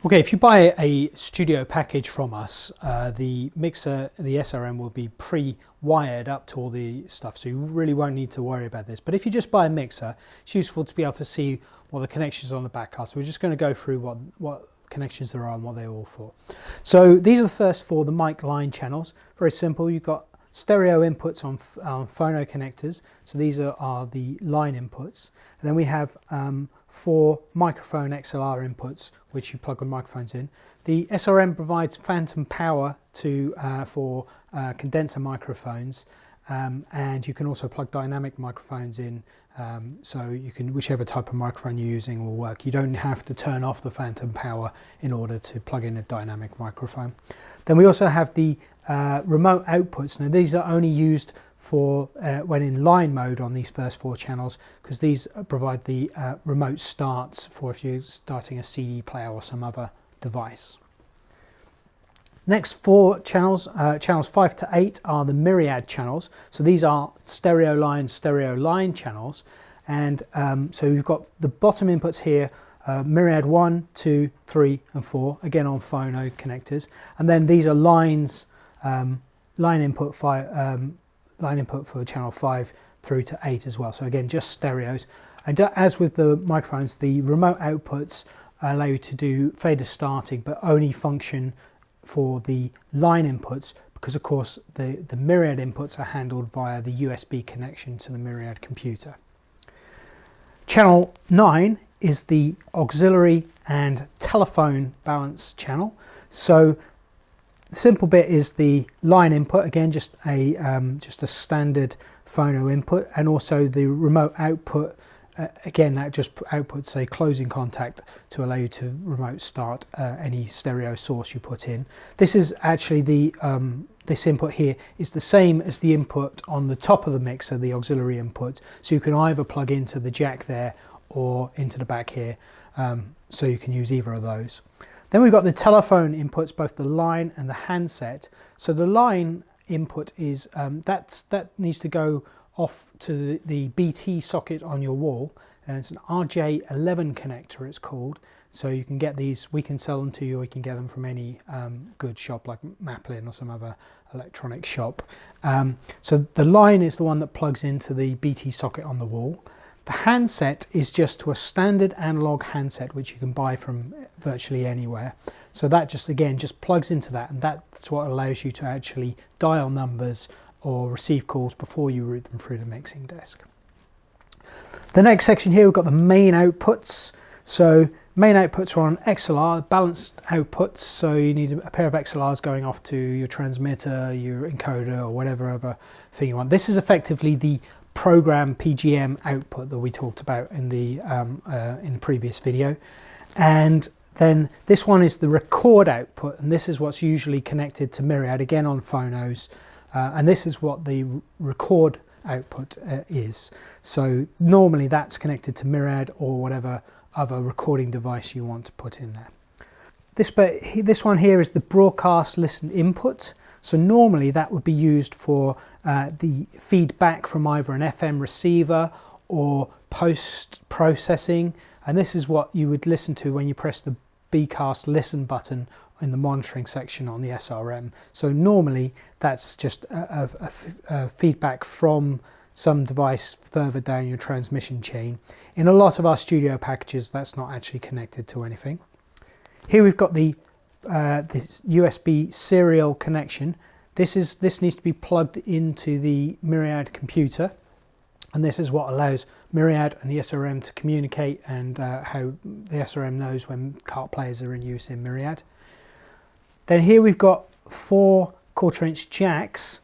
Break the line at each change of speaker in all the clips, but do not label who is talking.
Okay, if you buy a studio package from us, the mixer, the SRM, will be pre-wired up to all the stuff, so you really won't need to worry about this. But if you just buy a mixer, it's useful to be able to see what the connections on the back are. So we're just going to go through what connections there are and what they're all for. So these are the first four, the mic line channels. Very simple. You've got stereo inputs on phono connectors, so these are the line inputs, and then we have 4 microphone XLR inputs which you plug the microphones in. The SRM provides phantom power for condenser microphones, and you can also plug dynamic microphones in, so you can, whichever type of microphone you're using will work. You don't have to turn off the phantom power in order to plug in a dynamic microphone. Then we also have the remote outputs. Now these are only used for when in line mode on these first 4 channels, because these provide the remote starts for if you're starting a CD player or some other device. Next 4 channels, channels 5 to 8, are the myriad channels. So these are stereo line channels, and so we've got the bottom inputs here, myriad 1, 2, 3 and 4, again on phono connectors, and then these are lines, line input for channel 5 through to 8 as well. So again, just stereos. And as with the microphones, the remote outputs allow you to do fader starting, but only function for the line inputs, because of course the myriad inputs are handled via the USB connection to the myriad computer. Channel 9 is the auxiliary and telephone balance channel. So the simple bit is the line input, again just a standard phono input, and also the remote output, again that just outputs a closing contact to allow you to remote start any stereo source you put in. This is actually the this input here is the same as the input on the top of the mixer, the auxiliary input, so you can either plug into the jack there or into the back here, so you can use either of those. Then we've got the telephone inputs, both the line and the handset. So the line input is that needs to go off to the BT socket on your wall, and it's an RJ11 connector it's called. So you can get these, we can sell them to you, or you can get them from any good shop like Maplin or some other electronic shop. So the line is the one that plugs into the BT socket on the wall. The handset is just to a standard analog handset which you can buy from virtually anywhere. So that just plugs into that, and that's what allows you to actually dial numbers or receive calls before you route them through the mixing desk. The next section here, we've got the main outputs. So main outputs are on XLR, balanced outputs, so you need a pair of XLRs going off to your transmitter, your encoder, or whatever other thing you want. This is effectively the program PGM output that we talked about in the previous video. And then this one is the record output, and this is what's usually connected to myriad, again on phonos, and this is what the record output is. So normally that's connected to myriad or whatever other recording device you want to put in there. This one here is the broadcast listen input. So normally that would be used for the feedback from either an FM receiver or post-processing, and this is what you would listen to when you press the Bcast listen button in the monitoring section on the SRM. So normally that's just a feedback from some device further down your transmission chain. In a lot of our studio packages that's not actually connected to anything. Here we've got this USB serial connection. This needs to be plugged into the myriad computer, and this is what allows myriad and the SRM to communicate, and how the SRM knows when cart players are in use in myriad. Then here we've got 4 1/4-inch jacks.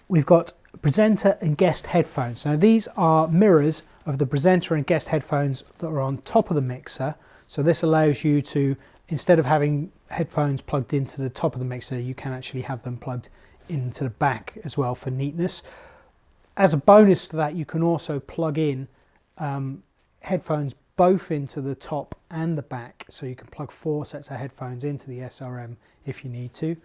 We've got presenter and guest headphones. Now these are mirrors of the presenter and guest headphones that are on top of the mixer. So this allows you to, instead of having headphones plugged into the top of the mixer, you can actually have them plugged into the back as well for neatness. As a bonus to that, you can also plug in headphones both into the top and the back, so you can plug 4 sets of headphones into the SRM if you need to.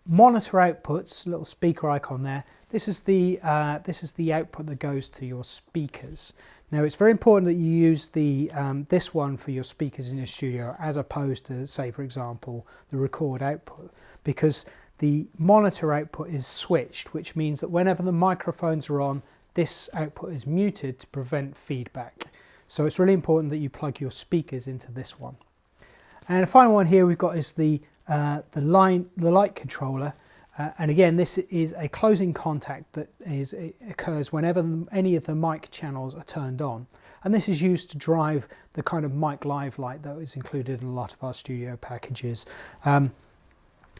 Monitor outputs, little speaker icon there. This is the output that goes to your speakers. Now it's very important that you use the this one for your speakers in your studio as opposed to, say for example, the record output, because the monitor output is switched, which means that whenever the microphones are on, this output is muted to prevent feedback. So it's really important that you plug your speakers into this one. And the final one here we've got is the light controller. And again, this is a closing contact that occurs whenever any of the mic channels are turned on. And this is used to drive the kind of mic live light that is included in a lot of our studio packages.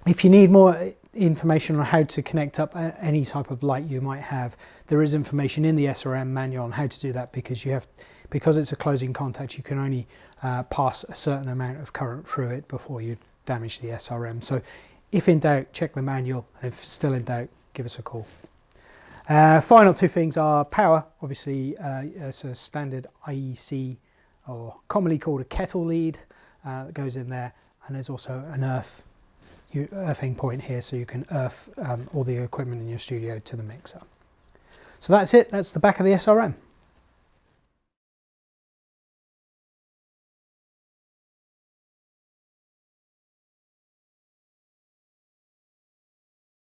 If you need more information on how to connect up any type of light you might have, there is information in the SRM manual on how to do that, because it's a closing contact, you can only pass a certain amount of current through it before you damage the SRM. So if in doubt, check the manual, and if still in doubt, give us a call. Final two things are power. Obviously, it's a standard IEC, or commonly called a kettle lead, that goes in there, and there's also an earthing point here, so you can earth all the equipment in your studio to the mixer. So that's it, that's the back of the SRM.